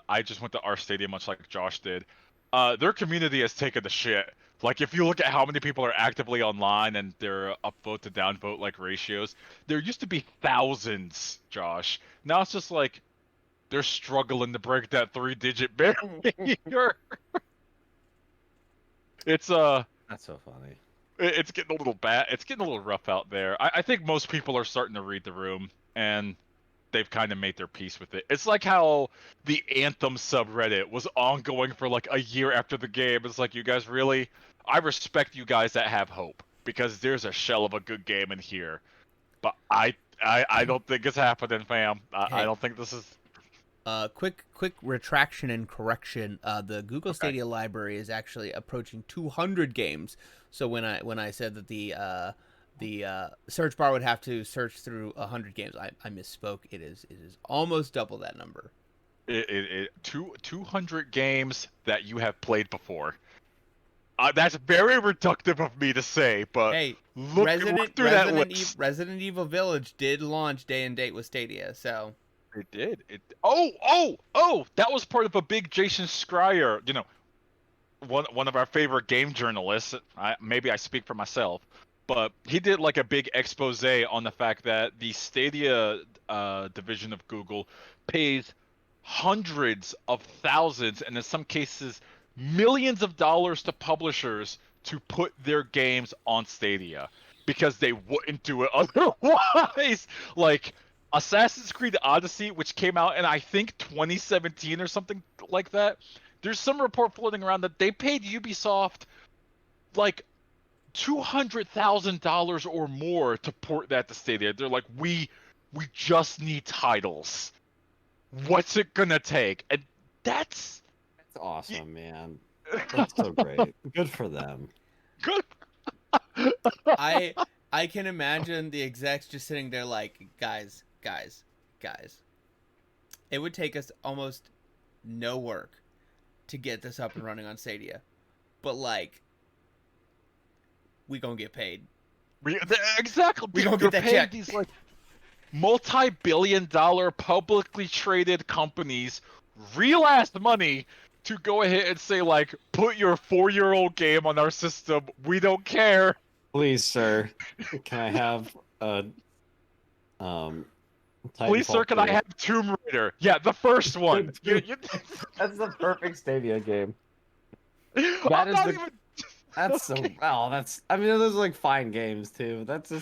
I just went to our stadium much like Josh did. Their community has taken the shit. Like, if you look at how many people are actively online and their upvote to downvote like ratios, there used to be thousands, Josh. Now it's just like they're struggling to break that three-digit barrier. It's That's so funny. it's getting a little bad. It's getting a little rough out there. I think most people are starting to read the room, and they've kind of made their peace with it. It's like how the Anthem subreddit was ongoing for like a year after the game. It's like, you guys really, I respect you guys that have hope because there's a shell of a good game in here, but I don't think it's happening, fam. I Hey, don't think this is quick retraction and correction. The Google okay. Stadia library is actually approaching 200 games. So when I said that the search bar would have to search through 100 games, I misspoke. It is almost double that number. 200 games that you have played before. That's very reductive of me to say, but Hey, look through that list. Resident Evil Village did launch day and date with Stadia, so It did. That was part of a big Jason Schreier, one of our favorite game journalists. Maybe I speak for myself, but he did like a big expose on the fact that the Stadia division of Google pays hundreds of thousands, and in some cases millions of dollars to publishers to put their games on Stadia because they wouldn't do it otherwise. Like Assassin's Creed Odyssey, which came out in I think 2017 or something like that. There's some report floating around that they paid Ubisoft like $200,000 or more to port that to Stadia. They're like, we just need titles. What's it gonna take? And that's awesome, man. That's so great. Good for them. good. I can imagine the execs just sitting there like, guys. It would take us almost no work to get this up and running on Stadia, but like, we gonna get paid. Exactly. We gonna They're get that paying check. these like multi-billion-dollar publicly traded companies real ass money to go ahead and say like, put your 4-year-old game on our system. We don't care. Please, sir, can I have a Please, sir, Titanfall can I 2? have Tomb Raider? Yeah, the first one. That's the perfect Stadia game. I'm That is not the. even. That's so. Okay. Oh, that's. I mean, those are like fine games too. That's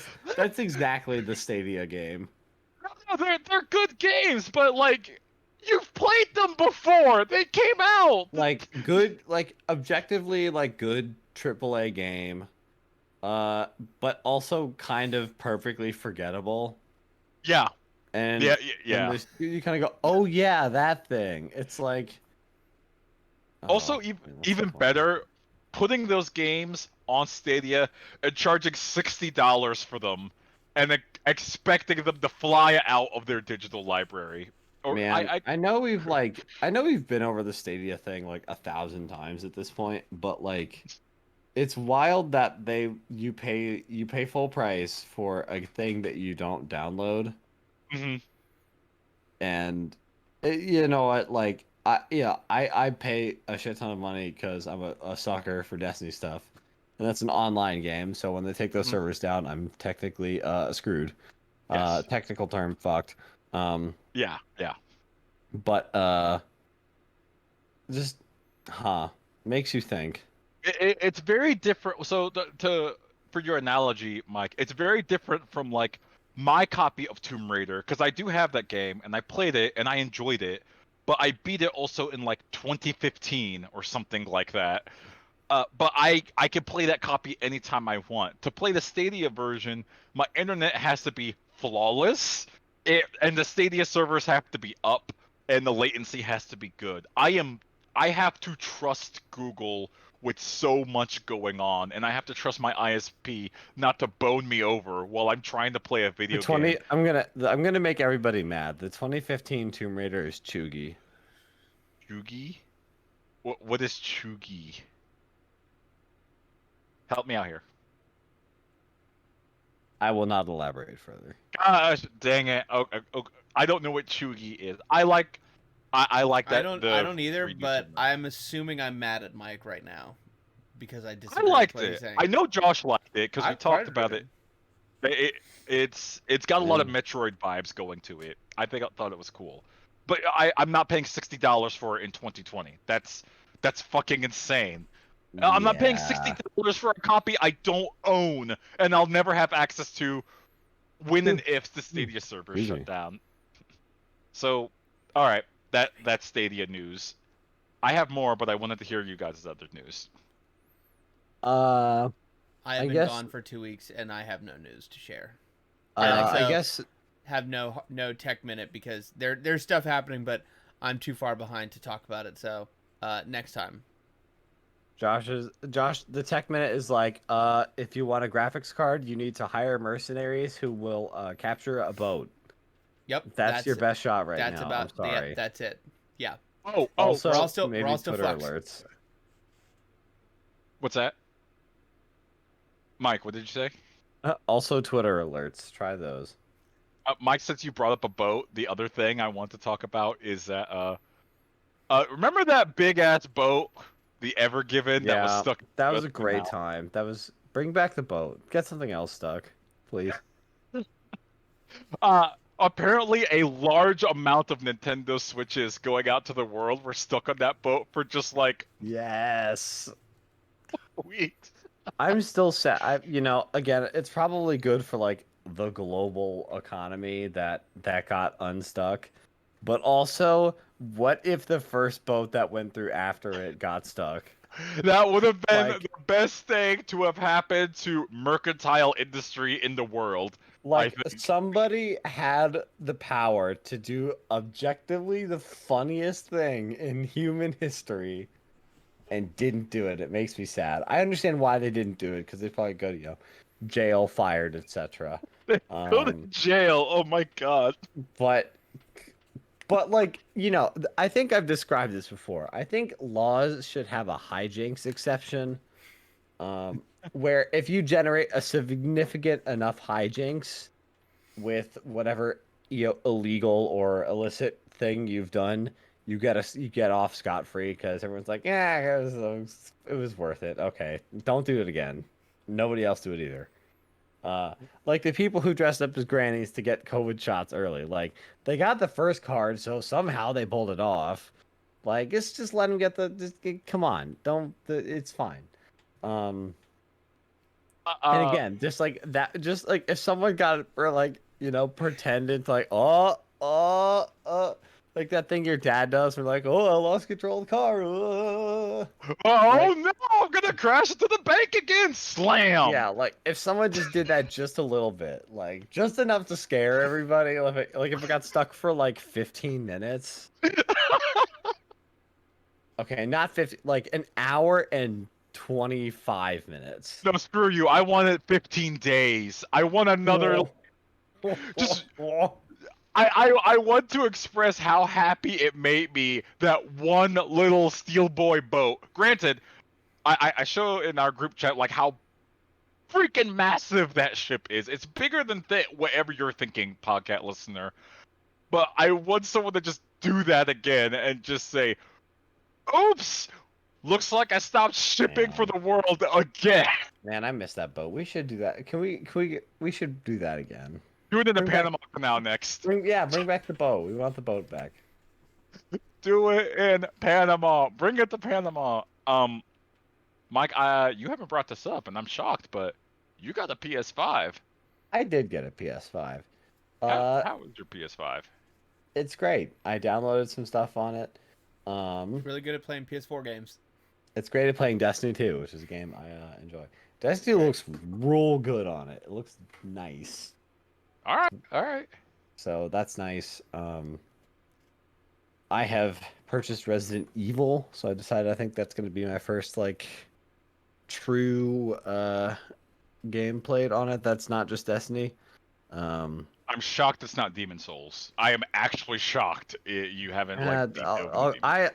exactly the Stadia game. No, they're good games, but like, you've played them before. They came out. Like good, like objectively, like good AAA game. But also kind of perfectly forgettable. Yeah, And yeah, and yeah. there's you kind of go, oh yeah, that thing. It's like. Also, Oh, man, that's so even funny. better, putting those games on Stadia and charging $60 for them, and expecting them to fly out of their digital library. Or Man, I know we've been over the Stadia thing like 1,000 times at this point, but like it's wild that you pay full price for a thing that you don't download, Mhm. and you know what, like I pay a shit ton of money because I'm a sucker for Destiny stuff, and that's an online game. So when they take those Mhm. servers down, I'm technically screwed. Yes. Technical term, fucked. Um, Yeah. Yeah. but just makes you think. It's very different. So for your analogy, Mike, it's very different from like my copy of Tomb Raider because I do have that game and I played it and I enjoyed it, but I beat it also in like 2015 or something like that. But I can play that copy anytime I want. To play the Stadia version, my internet has to be flawless, and the Stadia servers have to be up, and the latency has to be good. I have to trust Google with so much going on, and I have to trust my ISP not to bone me over while I'm trying to play a The video 20 game. I'm gonna make everybody mad. The 2015 Tomb Raider is chuggy. Chugi? What is Chugi? Help me out here. I will not elaborate further. Gosh, dang it. Okay, okay. I don't know what Chugi is. I like I that don't the either, free use of but that. I'm assuming I'm mad at Mike right now because I I disagree with liked what he's it. saying. I know Josh liked it because we I talked quite about it. enjoyed. It's got a lot of Yeah. Metroid vibes going to it. I thought it was cool. But I'm not paying $60 for it in 2020. That's fucking insane. I'm not paying Yeah. $60 for a copy I don't own and I'll never have access to when and if the Stadia servers Excuse shut me. down. So, all right, that's Stadia news. I have more, but I wanted to hear you guys' other news. Uh, I I have been guess. gone for 2 weeks and I have no news to share. I I also guess have no tech minute because there's stuff happening, but I'm too far behind to talk about it. So next time. Josh. The tech minute is like, if you want a graphics card, you need to hire mercenaries who will capture a boat. Yep, That's your best shot right that's now. I'm about yep, sorry. that's it. Yeah, we're all Also, still maybe Twitter flux. alerts. What's that? Mike, what did you say? Also, Twitter alerts. Try those. Mike, since you brought up a boat, the other thing I want to talk about is that remember that big ass boat, the Ever Given, that was Yeah, stuck in that the was a Suez great Canal? time. That was bring back the boat. Get something else stuck, please. Apparently a large amount of Nintendo Switches going out to the world were stuck on that boat for just like Yes. weeks. I'm still sad. Again, it's probably good for like the global economy that got unstuck. But also, what if the first boat that went through after it got stuck? That would have been Like- the best thing to have happened to mercantile industry in the world. I Like think. somebody had the power to do objectively the funniest thing in human history and didn't do it. It makes me sad. I understand why they didn't do it because they probably go to, jail, fired, etc. Go to jail. Oh my god. But like, I think I've described this before. I think laws should have a hijinks exception, where if you generate a significant enough hijinks with whatever illegal or illicit thing you've done, you get off scot free because everyone's like, yeah, it was worth it. Okay, don't do it again. Nobody else do it either. Like the people who dressed up as grannies to get COVID shots early, like they got the first card, so somehow they pulled it off. Like it's just let them get come on, don't. It's fine. Um, and again, just like that, just like if someone got it for like, pretending to like, like that thing your dad does for like, oh, I lost control of the car. Oh Like- no! I'm gonna crash into the bank again. Slam. Yeah, like if someone just did that just a little bit, like just enough to scare everybody, like if it got stuck for like 15 minutes. Okay, not 50, like an hour and 25 minutes. No, screw you. I wanted 15 days. I want another. Just- I want to express how happy it made me that one little steel boy boat. Granted, I show in our group chat like how freaking massive that ship is. It's bigger than whatever you're thinking, podcast listener. But I want someone to just do that again and just say, "Oops, looks like I stopped shipping for the world again." Man, I missed that boat. We should do that. We should do that again. Do it in the Bring back- Panama Canal next. Bring back the boat. We want the boat back. Do it in Panama. Bring it to Panama. Mike, you haven't brought this up, and I'm shocked, but you got a PS5. I did get a PS5. How was your PS5? It's great. I downloaded some stuff on it. Really good at playing PS4 games. It's great at playing Destiny 2, which is a game I enjoy. Destiny looks real good on it. It looks nice. All right. So that's nice. I have purchased Resident Evil, so I decided I think that's going to be my first like true game played on it. That's not just Destiny. I'm shocked it's not Demon Souls. I am actually shocked you haven't like.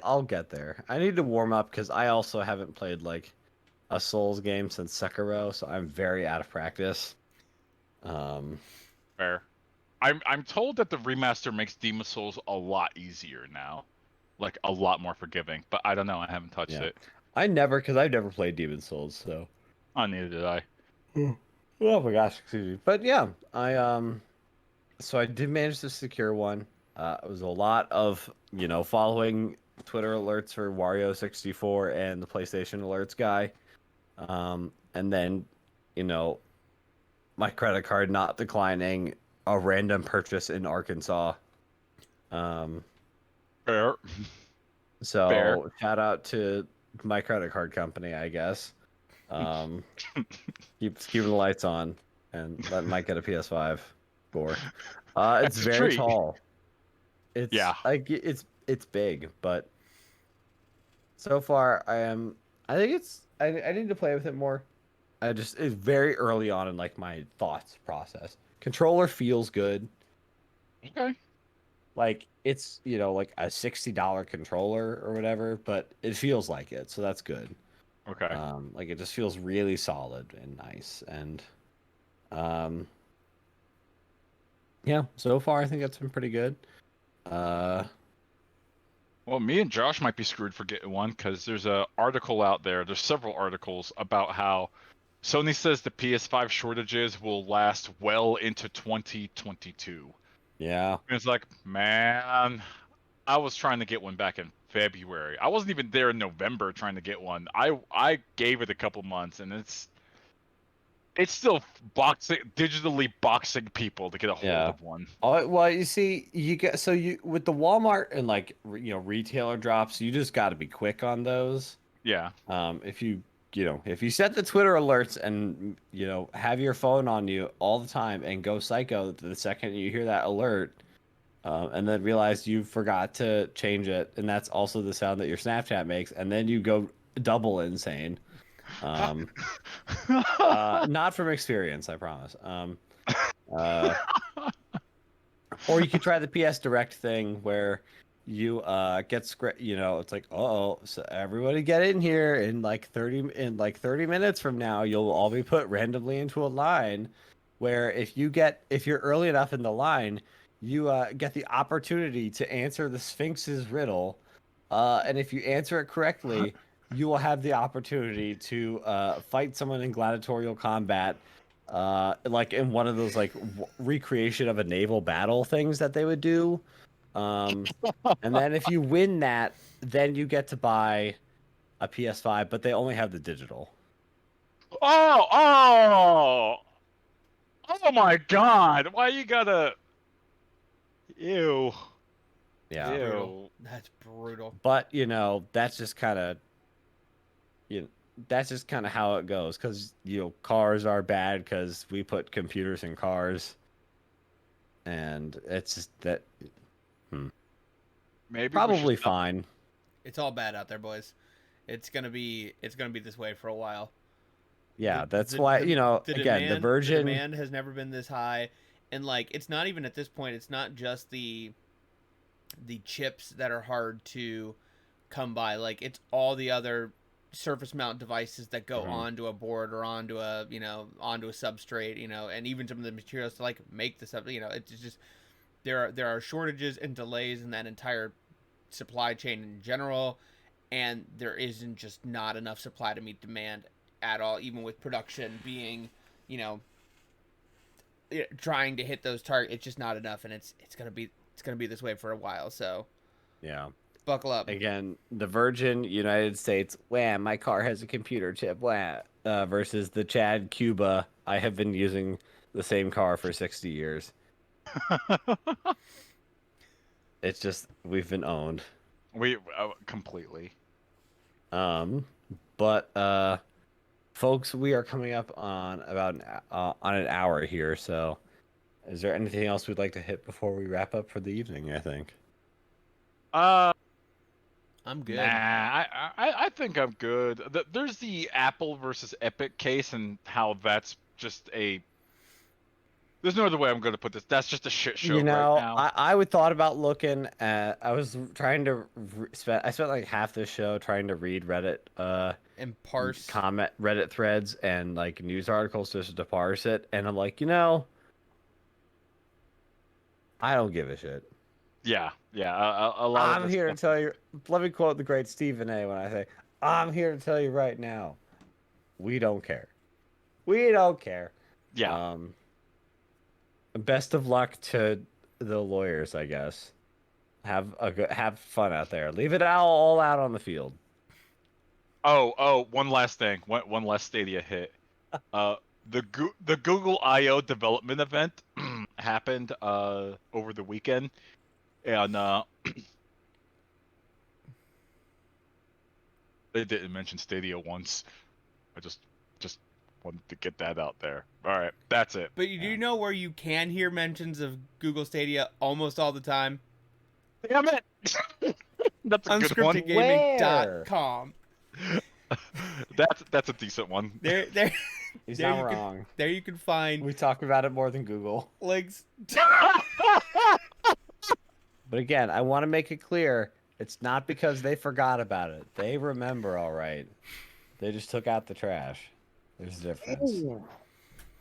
I'll get there. I need to warm up because I also haven't played like a Souls game since Sekiro, so I'm very out of practice. Fair. I'm told that the remaster makes Demon Souls a lot easier now, like a lot more forgiving. But I don't know. I haven't touched it. I've never played Demon Souls, so. Oh, neither did I. Oh my gosh, excuse me. But yeah, so I did manage to secure one. It was a lot of following Twitter alerts for Wario64 and the PlayStation alerts guy, and then my credit card not declining a random purchase in Arkansas. Fair. So Fair. shout out to my credit card company, I guess. Keeping the lights on, and that might get a PS5 for. It's That's a very treat. tall. It's Yeah. it's big, but so far I think I need to play with it more. It's very early on in like my thoughts process. Controller feels good. Okay. Like it's like a $60 controller or whatever, but it feels like it, so that's good. Okay. Like it just feels really solid and nice, and yeah. So far, I think that's been pretty good. Well, me and Josh might be screwed for getting one because there's a article out there. There's several articles about how Sony says the PS5 shortages will last well into 2022. Yeah. And it's like, man, I was trying to get one back in February. I wasn't even there in November trying to get one. I gave it a couple months, and it's still digitally boxing people to get a hold of one. Oh, well, you see, you with the Walmart and like retailer drops, you just got to be quick on those. Yeah. If you set the Twitter alerts and have your phone on you all the time and go psycho the second you hear that alert, and then realize you forgot to change it, and that's also the sound that your Snapchat makes, and then you go double insane. Not from experience, I promise. Uh, or you could try the PS Direct thing where you get script. It's like, oh, so everybody get in here in like 30 minutes from now, you'll all be put randomly into a line. Where if you're early enough in the line, you get the opportunity to answer the Sphinx's riddle, and if you answer it correctly, you will have the opportunity to fight someone in gladiatorial combat, like in one of those like recreation of a naval battle things that they would do. And then if you win that, then you get to buy a PS5, but they only have the digital. Oh my God! Why you gotta? Ew. Yeah. Ew. That's brutal. But that's just kind of how it goes, because cars are bad because we put computers in cars, and it's just that Maybe probably we should stop. fine. It's all bad out there, boys. It's gonna be this way for a while. Yeah, that's why again, the Virgin. The demand has never been this high, and like it's not even at this point. It's not just the chips that are hard to come by. Like it's all the other surface mount devices that go onto a board or onto a substrate, and even some of the materials to like make the sub. It's just there are shortages and delays in that entire supply chain in general, and there isn't just not enough supply to meet demand at all, even with production being, trying to hit those targets. It's just not enough, and it's gonna be this way for a while. So, Yeah. buckle up. Again, the Virgin United States, wham, my car has a computer chip, wham, versus the Chad Cuba, I have been using the same car for 60 years. It's just, we've been owned. We completely. But folks, we are coming up on about an hour here, so is there anything else we'd like to hit before we wrap up for the evening, I think? I'm good. Nah, I think I'm good. There's the Apple versus Epic case, and how that's just a. There's no other way I'm going to put this. That's just a shit show right now. I would thought about looking at. I was trying to I spent like half this show trying to read Reddit And parse comment Reddit threads and like news articles just to parse it, and I'm like, I don't give a shit. Yeah. A lot of I'm here to tell you. Let me quote the great Stephen A. when I say, "I'm here to tell you right now, we don't care. We don't care." Yeah. Best of luck to the lawyers, I guess. Have fun out there. Leave it all out on the field. Oh, one last thing. One last Stadia hit. The Google I/O development event happened over the weekend, and they didn't mention Stadia once. I just wanted to get that out there. All right, that's it. But you do know where you can hear mentions of Google Stadia almost all the time? Damn it! That's a good one. Unscriptedgaming.com. That's a decent one. There He's there not you wrong. There you can find We talk about it more than Google. links. But again, I want to make it clear, it's not because they forgot about it. They remember all right. They just took out the trash. There's a difference. Ooh.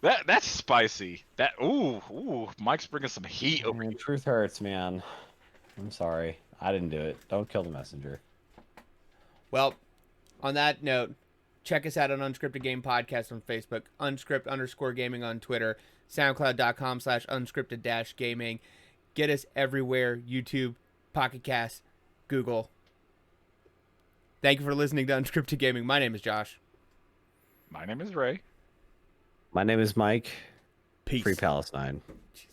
That's spicy. Ooh, Mike's bringing some heat over here. Truth hurts, man. I'm sorry. I didn't do it. Don't kill the messenger. Well, on that note, check us out on Unscripted Game Podcast on Facebook, unscript_gaming on Twitter, soundcloud.com/unscripted-gaming. Get us everywhere: YouTube, Pocket Cast, Google. Thank you for listening to Unscripted Gaming. My name is Josh. My name is Ray. My name is Mike. Peace. Free Palestine. Jesus.